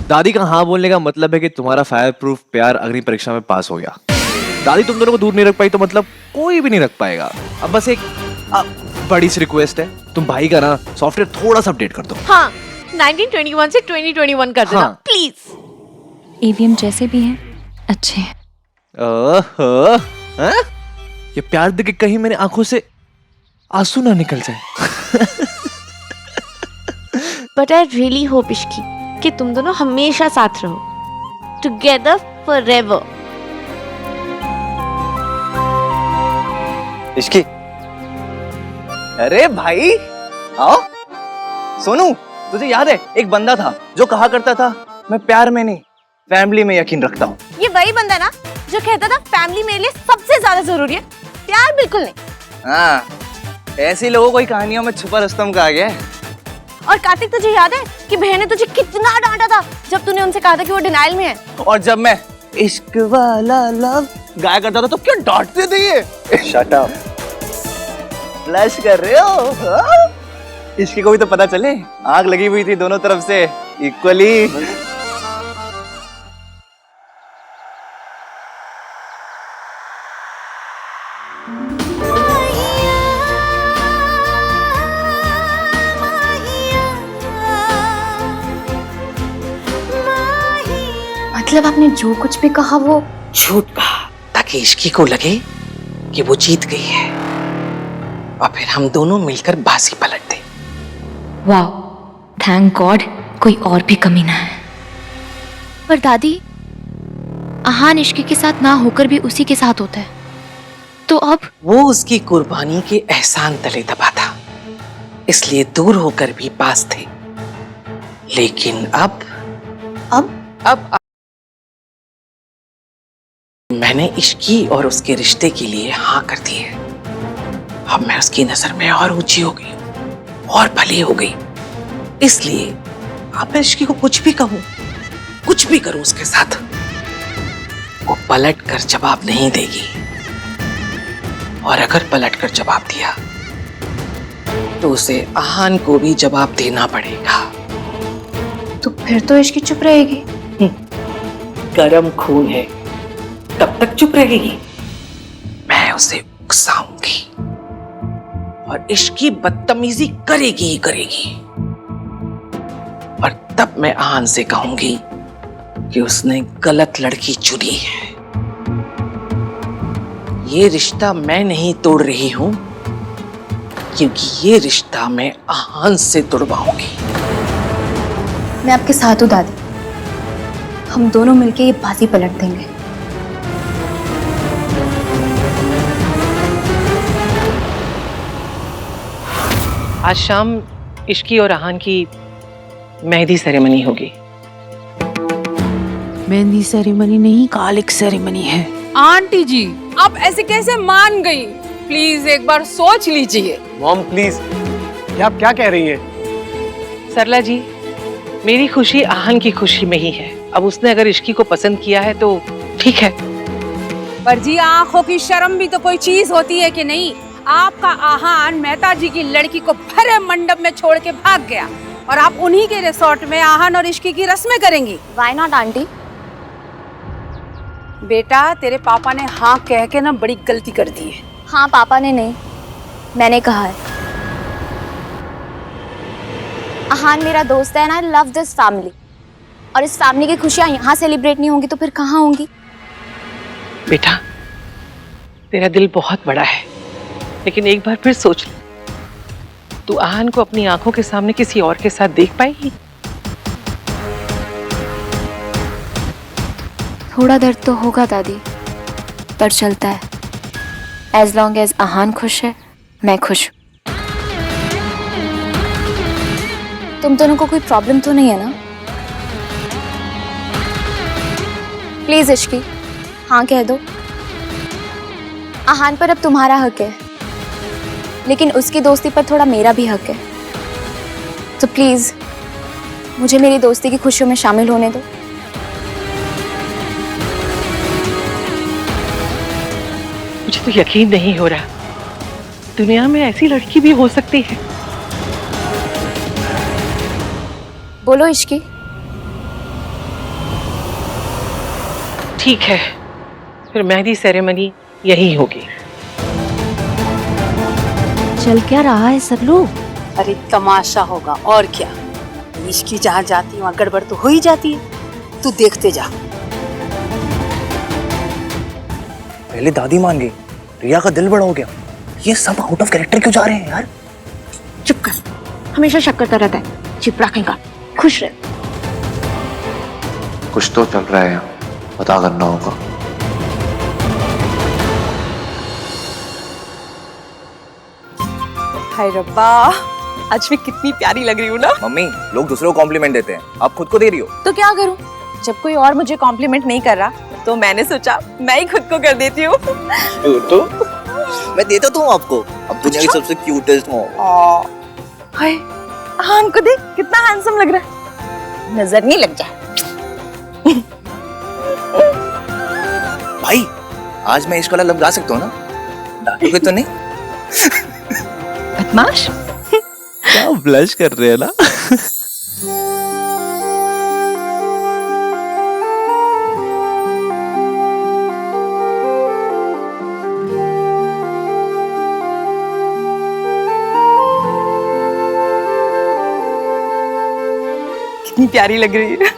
दादी का हाँ बोलने का मतलब है कि तुम्हारा फायर प्रूफ प्यार अग्नि परीक्षा में पास हो गया। दादी तुम दोनों को दूर नहीं रख पाई तो मतलब कोई भी नहीं रख पाएगा। अब बस एक बड़ी सी रिक्वेस्ट है, तुम भाई का ना सॉफ्टवेयर थोड़ा सा अपडेट कर दो। हाँ, 1921 से 2021 कर देना प्लीज। ईवीएम जैसे भी हैं अच्छे हैं। ओहो, हाँ? ये प्यार देख के कहीं मेरी आंखों से आंसू ना निकल जाए। But I really hope Ishki कि तुम दोनों हमेशा साथ रहो, टुगेदर फॉरएवर। इश्की, अरे भाई आओ। सोनू, तुझे याद है एक बंदा था जो कहा करता था मैं प्यार में नहीं फैमिली में यकीन रखता हूँ। ये वही बंदा ना जो कहता था फैमिली मेरे लिए सबसे ज्यादा जरूरी है, प्यार बिल्कुल नहीं। हाँ, ऐसे लोगों को ही कहानियों में छुपा रुस्तम कहा गया है। और कार्तिक, तुझे याद है कि बहन ने तुझे कितना डांटा था जब तूने उनसे कहा था कि वो डिनाइल में है। और जब मैं इश्क वाला लव गाया करता था तो क्यों डांटते थे ये? Shut up. ब्लश कर रहे हो? हाँ? इश्की को भी तो पता चले, आग लगी हुई थी दोनों तरफ से इक्वली। मतलब आपने जो कुछ भी कहा वो झूठ कहा ताकि इश्की को लगे कि वो जीत गई है और फिर हम दोनों मिलकर बाजी पलट दे। वाह, थैंक गॉड कोई और भी कमी ना है। पर दादी, आहान इश्की के साथ ना होकर भी उसी के साथ होता है, तो अब वो उसकी कुर्बानी के एहसान तले दबा था, इसलिए दूर होकर भी पास थे। लेकिन अब मैंने इश्की और उसके रिश्ते के लिए हाँ कर दी है। अब मैं उसकी नजर में और ऊंची हो गई और भली हो गई, इसलिए अब मैं इश्की को कुछ भी कहूं, कुछ भी करूं उसके साथ, वो पलट कर जवाब नहीं देगी। और अगर पलट कर जवाब दिया तो उसे आहान को भी जवाब देना पड़ेगा। तो फिर तो इश्की चुप रहेगी। गरम खून है, तब तक चुप रहेगी? मैं उसे उकसाऊंगी और इश्की बदतमीजी करेगी ही करेगी। और तब मैं आहान से कहूंगी कि उसने गलत लड़की चुनी है। ये रिश्ता मैं नहीं तोड़ रही हूं, क्योंकि ये रिश्ता मैं आहान से तोड़वाऊंगी। मैं आपके साथ हूँ दादी, हम दोनों मिलके ये बाजी पलट देंगे। आज शाम इश्की और आहान की मेहंदी सेरेमनी होगी। मेहंदी सेरेमनी नहीं, कालिक सेरेमनी है। आंटी जी, आप ऐसे कैसे मान गई? प्लीज एक बार सोच लीजिए। मॉम प्लीज, ये आप क्या कह रही हैं? सरला जी, मेरी खुशी आहान की खुशी में ही है। अब उसने अगर इश्की को पसंद किया है तो ठीक है। पर जी, आंखों की शर्म भी तो कोई चीज होती है कि नहीं? आपका आहान मेहता जी की लड़की को भरे मंडप में छोड़ के भाग गया और आप उन्हीं के रिसोर्ट में आहान और इश्की की रस्में करेंगी। Why not aunty? बेटा, तेरे पापा ने हाँ कह के ना बड़ी गलती कर दी है। हाँ, पापा ने नहीं, मैंने कहा है। आहान मेरा दोस्त है ना, आई लव दिस फैमिली, और इस फैमिली की खुशियाँ यहाँ सेलिब्रेट नहीं होंगी तो फिर कहाँ होंगी? बेटा, तेरा दिल बहुत बड़ा है, लेकिन एक बार फिर सोच ले, तू आहान को अपनी आंखों के सामने किसी और के साथ देख पाएगी? थोड़ा दर्द तो होगा दादी, पर चलता है। एज लॉन्ग एज आहान खुश है, मैं खुश हूँ। तुम दोनों को कोई प्रॉब्लम तो नहीं है ना? प्लीज इश्की, हाँ कह दो। आहान पर अब तुम्हारा हक है, लेकिन उसकी दोस्ती पर थोड़ा मेरा भी हक है। तो प्लीज मुझे मेरी दोस्ती की खुशियों में शामिल होने दो। मुझे तो यकीन नहीं हो रहा, दुनिया में ऐसी लड़की भी हो सकती है। बोलो इश्की। ठीक है, फिर मेहंदी सेरेमनी यही होगी। चल क्या रहा है सरलू? अरे तमाशा होगा और क्या। इश्की जहाँ जाती वहाँ गड़बड़ तो हो ही जाती है, तू देखते जा। पहले दादी मान गई, रिया का दिल बड़ा हो गया। ये सब आउट ऑफ कैरेक्टर क्यों जा रहे हैं यार? चुप कर, हमेशा शक करता रहता है। चिपरा कहेगा, खुश रह। कुछ तो चल रहा है यहाँ, पता करना होगा। हाय रब्बा, आज मैं कितनी प्यारी लग रही हूँ ना। मम्मी, लोग दूसरों को कॉम्प्लीमेंट देते हैं, आप खुद को दे रही हो। तो क्या करूँ, जब कोई और मुझे कॉम्प्लीमेंट नहीं कर रहा तो मैंने सोचा मैं ही खुद को कर देती हूँ। तो मैं देता तो हूँ आपको, अब दुनिया की सबसे क्यूटेस्ट हो। हाय, हमको देख कितना हैंडसम लग रहा है, नजर नहीं लग जाए। भाई, आज मैं इश्क वाला लब गा सकता हूँ ना? डांटोगे तो नहीं? बदमाश। क्या ब्लश कर रहे हैं ना। कितनी प्यारी लग रही है।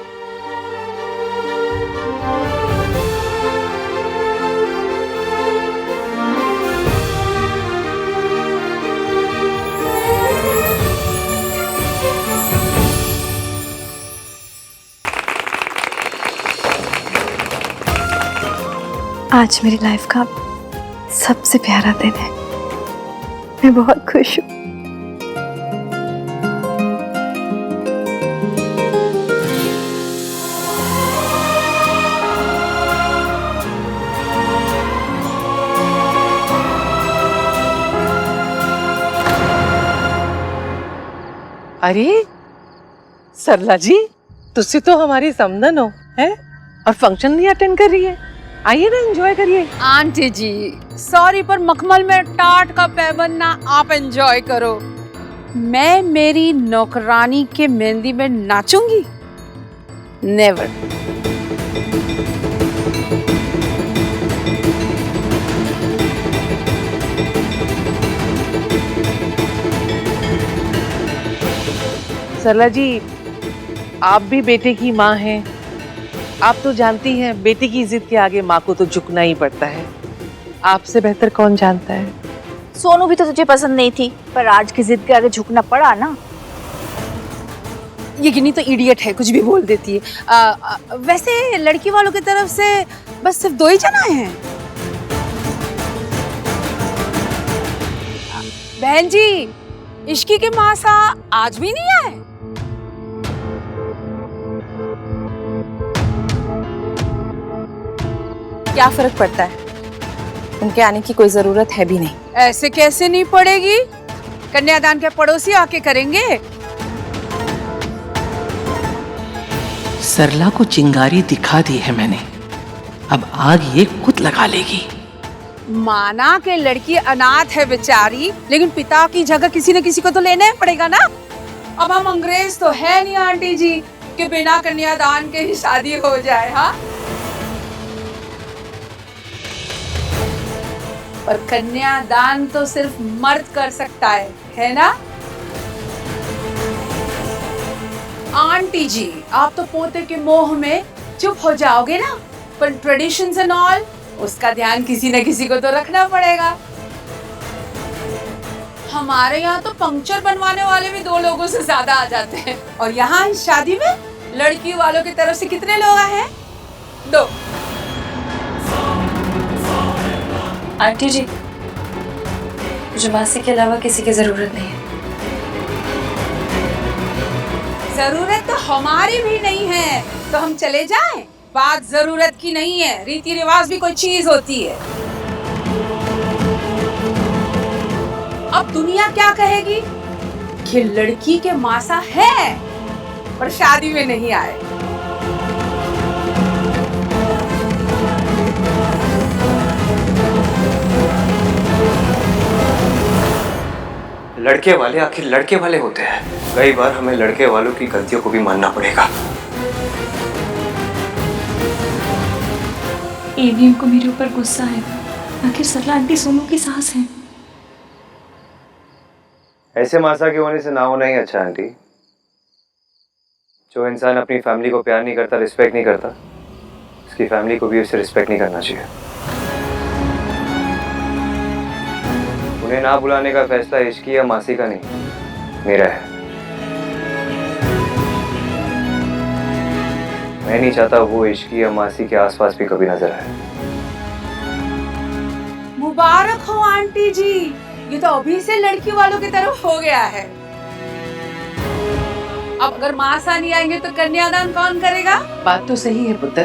आज मेरी लाइफ का सबसे प्यारा दिन है। मैं बहुत खुश हूँ। अरे सरला जी, तुझसे तो हमारी समधन हो है और फंक्शन नहीं अटेंड कर रही है। आइए ना, एंजॉय करिए। आंटी जी सॉरी, पर मखमल में टाट का पैबंद ना आप एंजॉय करो। मैं मेरी नौकरानी के मेहंदी में नाचूंगी? नेवर। सरला जी, आप भी बेटे की माँ हैं। आप तो जानती हैं बेटी की जिद के आगे माँ को तो झुकना ही पड़ता है। आपसे बेहतर कौन जानता है। सोनू भी तो तुझे पसंद नहीं थी, पर आज की जिद के आगे झुकना पड़ा ना। ये गिनी तो इडियट है, कुछ भी बोल देती है। वैसे लड़की वालों की तरफ से बस सिर्फ 2 ही जन आए हैं। बहन जी, इश्की के मासा आज भी नहीं आए? क्या फर्क पड़ता है, उनके आने की कोई जरूरत है भी नहीं। ऐसे कैसे नहीं पड़ेगी? कन्यादान के पड़ोसी आके करेंगे। सरला को चिंगारी दिखा दी है मैंने, अब आग ये खुद लगा लेगी। माना के लड़की अनाथ है बेचारी, लेकिन पिता की जगह किसी न किसी को तो लेना ही पड़ेगा ना। अब हम अंग्रेज तो है नहीं आंटी जी कि बिना कन्यादान के ही शादी हो जाए। हाँ, पर कन्यादान तो सिर्फ मर्द कर सकता है ना? आंटी जी, आप तो पोते के मोह में चुप हो जाओगे ना, पर ट्रेडिशंस एंड ऑल, उसका ध्यान किसी न किसी को तो रखना पड़ेगा। हमारे यहाँ तो पंक्चर बनवाने वाले भी 2 लोगों से ज्यादा आ जाते हैं, और यहाँ इस शादी में लड़की वालों की तरफ से कितने लोग आए हैं? 2। आंटी जी, मुझे मासी के अलावा किसी की जरूरत नहीं है। जरूरत तो हमारी भी नहीं है, तो हम चले जाएं? बात जरूरत की नहीं है, रीति रिवाज भी कोई चीज होती है। अब दुनिया क्या कहेगी कि लड़की के मासा है पर शादी में नहीं आए। लड़के वाले आखिर लड़के वाले होते हैं। कई बार हमें लड़के वालों की गलतियों को भी मानना पड़ेगा। एवीएम को मेरे ऊपर गुस्सा आएगा। आखिर सरला आंटी सोनू की सास है। ऐसे मासा के होने से ना होना ही अच्छा आंटी। जो इंसान अपनी फैमिली को प्यार नहीं करता, रिस्पेक्ट नहीं करता, उसकी फैमिली को भी उसे रिस्पेक्ट नहीं करना चाहिए। उन्हें ना बुलाने का फैसला इश्की या मासी का नहीं, मेरा है। मैं नहीं चाहता वो इश्की या मासी के आसपास भी कभी नजर आए। मुबारक हो आंटी जी, ये तो अभी से लड़की वालों की तरफ हो गया है। अब अगर मासा नहीं आएंगे तो कन्यादान कौन करेगा? बात तो सही है पुत्र,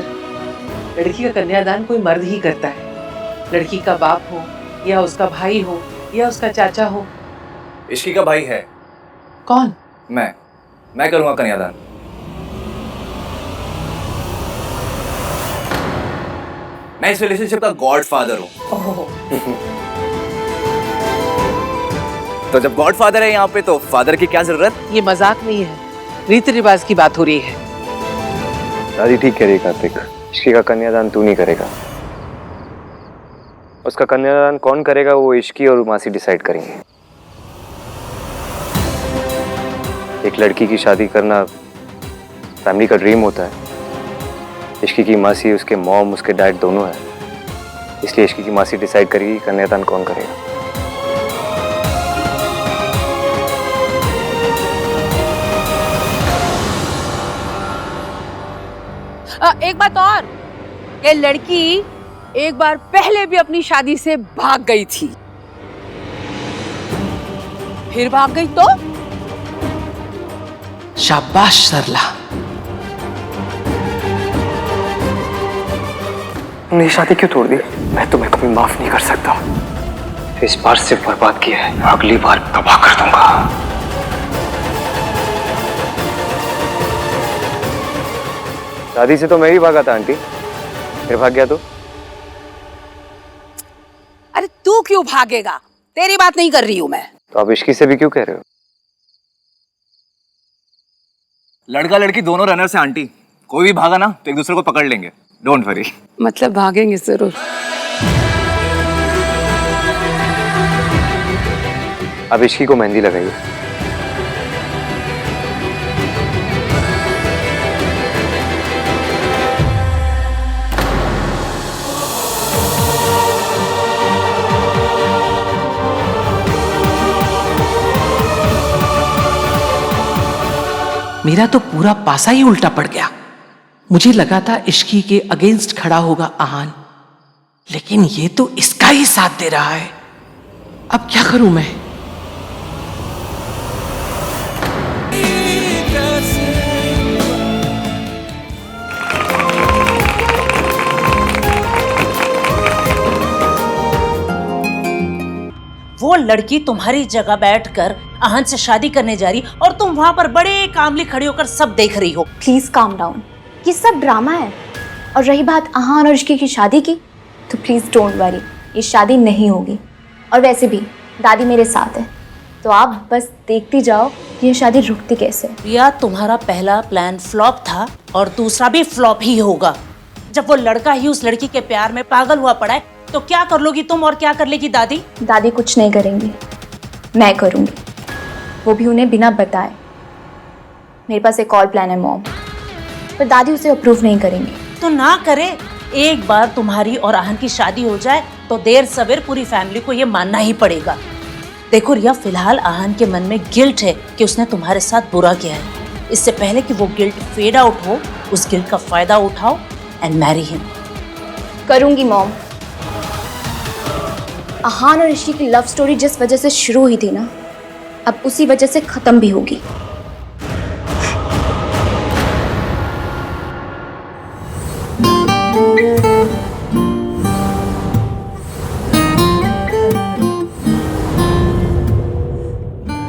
लड़की का कन्यादान कोई मर्द ही करता है। लड़की का बाप हो या उसका भाई हो या उसका चाचा हो। इश्की का भाई है। कौन? मैं करूंगा कन्यादान। मैं इस रिलेशनशिप का गॉडफादर हूँ। तो जब गॉडफादर है यहाँ पे तो फादर की क्या जरूरत? ये मजाक नहीं है, रीति रिवाज की बात हो रही है। दादी ठीक कह रही है कार्तिक, इश्की का कन्यादान तू नहीं करेगा। उसका कन्यादान कौन करेगा वो इश्की और मासी डिसाइड करेंगे। एक लड़की की शादी करना फैमिली का ड्रीम होता है। इश्की की मासी, उसके मॉम, उसके डैड दोनों है, इसलिए इश्की की मासी डिसाइड करेगी कन्यादान कौन करेगा। एक बात और, ये लड़की एक बार पहले भी अपनी शादी से भाग गई थी, फिर भाग गई तो? शाबाश सरला। तुमने शादी क्यों तोड़ दी? मैं तुम्हें कभी माफ नहीं कर सकता। इस बार सिर्फ बर्बाद किया है, अगली बार तबाह कर दूंगा। शादी से तो मैं ही भागा था आंटी, फिर भाग गया तो? अरे तू क्यों भागेगा? तेरी बात नहीं कर रही हूं मैं। तो आप इश्की से भी क्यों कह रहे हो? लड़का लड़की दोनों रनर से आंटी, कोई भी भागा ना तो एक दूसरे को पकड़ लेंगे। Don't worry. मतलब भागेंगे जरूर। अब इश्की को मेहंदी लगाइए। मेरा तो पूरा पासा ही उल्टा पड़ गया। मुझे लगा था इश्की के अगेंस्ट खड़ा होगा आहान, लेकिन ये तो इसका ही साथ दे रहा है। अब क्या करूं मैं? वो लड़की तुम्हारी जगह बैठकर आहन से शादी करने जा रही और तुम वहां पर बड़े कामली खड़ी होकर सब देख रही हो। प्लीज काम डाउन, ये सब ड्रामा है। और रही बात आहान और इश्की की शादी की, तो प्लीज डोंट वरी, ये शादी नहीं होगी। और वैसे भी दादी मेरे साथ है, तो आप बस देखती जाओ कि ये शादी रुकती कैसे। या तुम्हारा पहला प्लान फ्लॉप था और दूसरा भी फ्लॉप ही होगा। जब वो लड़का ही उस लड़की के प्यार में पागल हुआ पड़ा है तो क्या कर लोगी तुम और क्या कर लेगी दादी? दादी कुछ नहीं करेंगी, मैं करूंगी, वो भी उन्हें बिना बताए। मेरे पास एक और प्लान है मॉम, पर दादी उसे अप्रूव नहीं करेंगी। तो ना करे, एक बार तुम्हारी और आहन की शादी हो जाए तो देर सवेर पूरी फैमिली को ये मानना ही पड़ेगा। देखो रिया, फिलहाल आहन के मन में गिल्ट है कि उसने तुम्हारे साथ बुरा किया है। इससे पहले कि वो गिल्ट फेड आउट हो, उस गिल्ट का फायदा उठाओ एंड मैरी हिम। करूंगी मॉम। आहान और इश्की की लव स्टोरी जिस वजह से शुरू हुई थी ना, अब उसी वजह से खत्म भी होगी।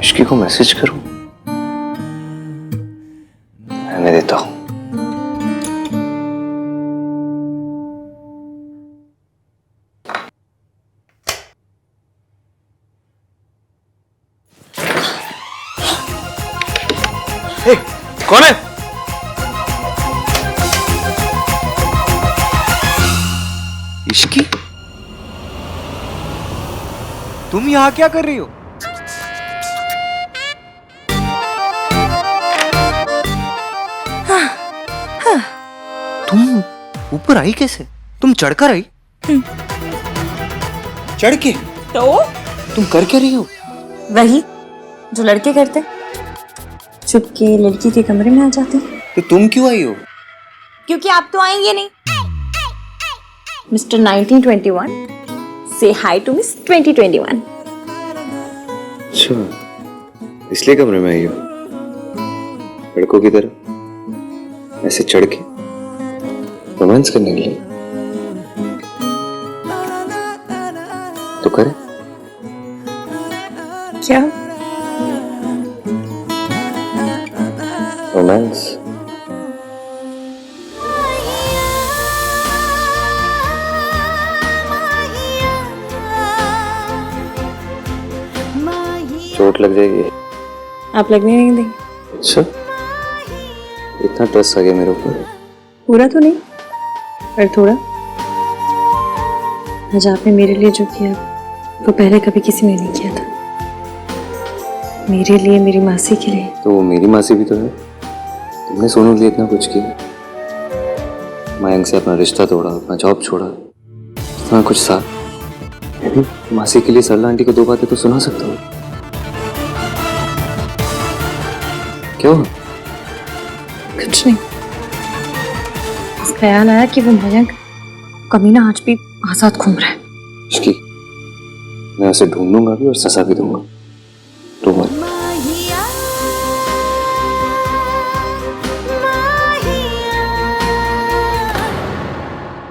इश्की को मैसेज करूं? मैं देता हूं। कौन है? इश्की, तुम यहाँ क्या कर रही हो? तुम ऊपर आई कैसे? तुम चढ़कर आई? चढ़ के? तो तुम कर क्या रही हो? वही जो लड़के करते, चुपके लड़की के कमरे में आ जाते। तो तुम क्यों आई हो? क्योंकि आप तो आएंगे नहीं। मिस्टर 1921, से हाय टू मिस 2021। अच्छा, इसलिए कमरे में आई हो? लड़कों की तरह ऐसे चढ़ के रोमांस करने के लिए? तो करे क्या? रोमांस। चोट लग जाएगी। आप लगने नहीं देंगे। अच्छा, इतना ट्रस्ट आ गया मेरे ऊपर? पूरा तो नहीं, पर थोड़ा। आज आपने मेरे लिए जो किया वो पहले कभी किसी ने नहीं किया था। मेरे लिए, मेरी मासी के लिए। तो मेरी मासी भी तो है। तुमने सोनू के लिए इतना कुछ किया, मयंक से अपना रिश्ता तोड़ा, अपना जॉब छोड़ा, इतना कुछ था। मासी के लिए सरला आंटी को 2 बातें तो सुना सकता हूँ। क्यों? कुछ नहीं, बस ख्याल आया कि वो मयंक कमीना आज भी आजाद घूम रहा है। इश्की, मैं उसे ढूंढूंगा भी और सजा भी दूंगा।